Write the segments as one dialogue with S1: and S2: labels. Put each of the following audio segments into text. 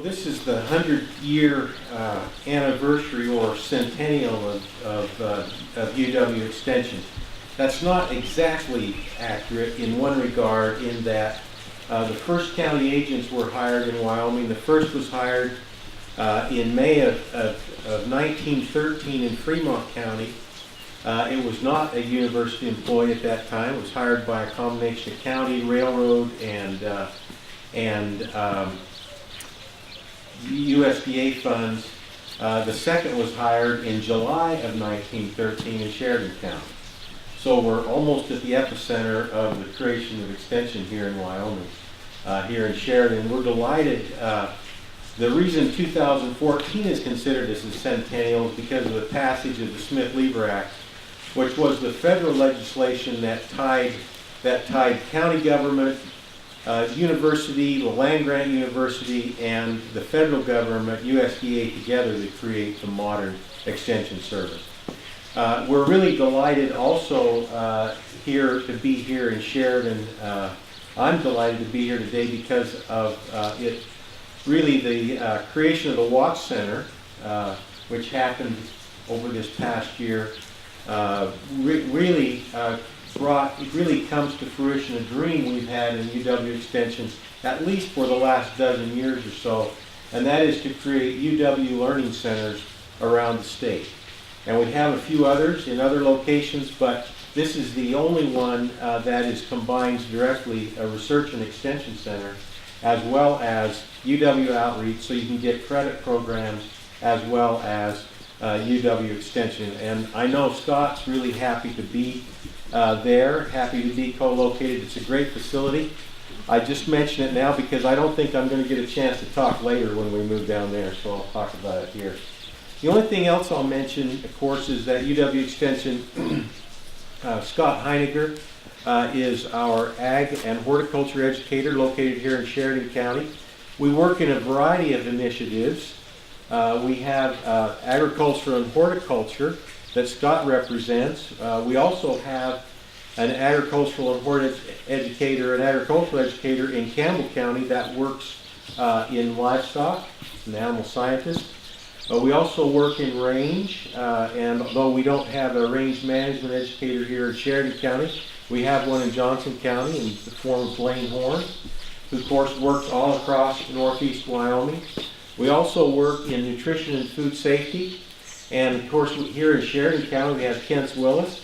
S1: this is the 100-year anniversary or centennial of UW Extension. That's not exactly accurate in one regard, in that the first county agents were hired in Wyoming. The first was hired in May of 1913 in Fremont County. It was not a university employee at that time. It was hired by a combination of county, railroad, and USDA funds. The second was hired in July of 1913 in Sheridan County. So we're almost at the epicenter of the creation of Extension here in Wyoming, here in Sheridan. We're delighted. The reason 2014 is considered as a centennial is because of the passage of the Smith-Lever Act, which was the federal legislation that tied county government, university, the land-grant university, and the federal government, USDA, together to create the modern Extension service. We're really delighted also here to be here in Sheridan. I'm delighted to be here today because of really the creation of the Watts Center, which happened over this past year. Really comes to fruition a dream we've had in UW Extension at least for the last dozen years or so, and that is to create UW learning centers around the state. And we have a few others in other locations, but this is the only one that combines directly a research and extension center as well as UW outreach, so you can get credit programs as well as UW Extension. And I know Scott's really happy to be there, happy to be co-located. It's a great facility. I just mention it now because I don't think I'm going to get a chance to talk later when we move down there, so I'll talk about it here. The only thing else I'll mention, of course, is that UW Extension, Scott Heiniger is our ag and horticulture educator located here in Sheridan County. We work in a variety of initiatives. We have agriculture and horticulture that Scott represents. We also have an agricultural educator in Campbell County that works in livestock, an animal scientist. We also work in range, and although we don't have a range management educator here in Sheridan County, we have one in Johnson County in the form of Blaine Horn, who of course works all across northeast Wyoming. We also work in nutrition and food safety, and of course here in Sheridan County we have Kent Willis.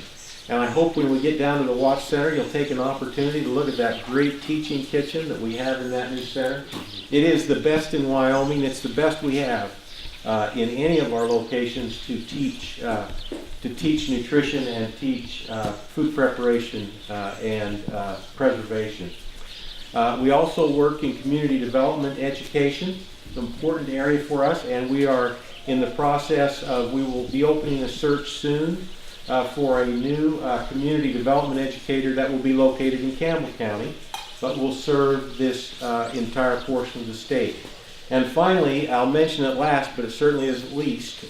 S1: And I hope when we get down to the Watts Center you'll take an opportunity to look at that great teaching kitchen that we have in that new center. It is the best in Wyoming. It's the best we have in any of our locations to teach nutrition and teach food preparation and preservation. We also work in community development education. It's an important area for us, and we are in the process of, we will be opening a search soon for a new community development educator that will be located in Campbell County, but will serve this entire portion of the state. And finally, I'll mention it last, but it certainly isn't least,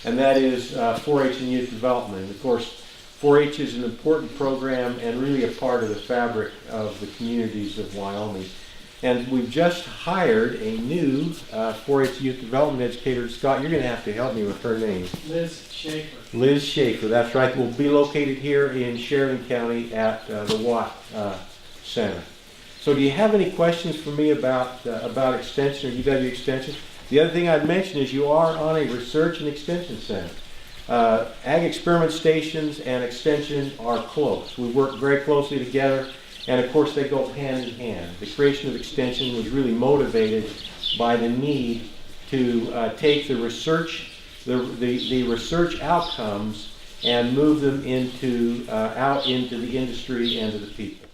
S1: and that is 4-H and youth development. And of course, 4-H is an important program and really a part of the fabric of the communities of Wyoming. And we've just hired a new 4-H youth development educator. Scott, you're going to have to help me with her name.
S2: Liz Schaefer.
S1: Liz Schaefer, that's right. We'll be located here in Sheridan County at the Watt Center. So do you have any questions for me about Extension or UW Extension? The other thing I'd mention is you are on a research and extension center. Ag experiment stations and extension are close. We work very closely together, and of course they go hand in hand. The creation of Extension was really motivated by the need to take the research outcomes and move them out into the industry and to the people.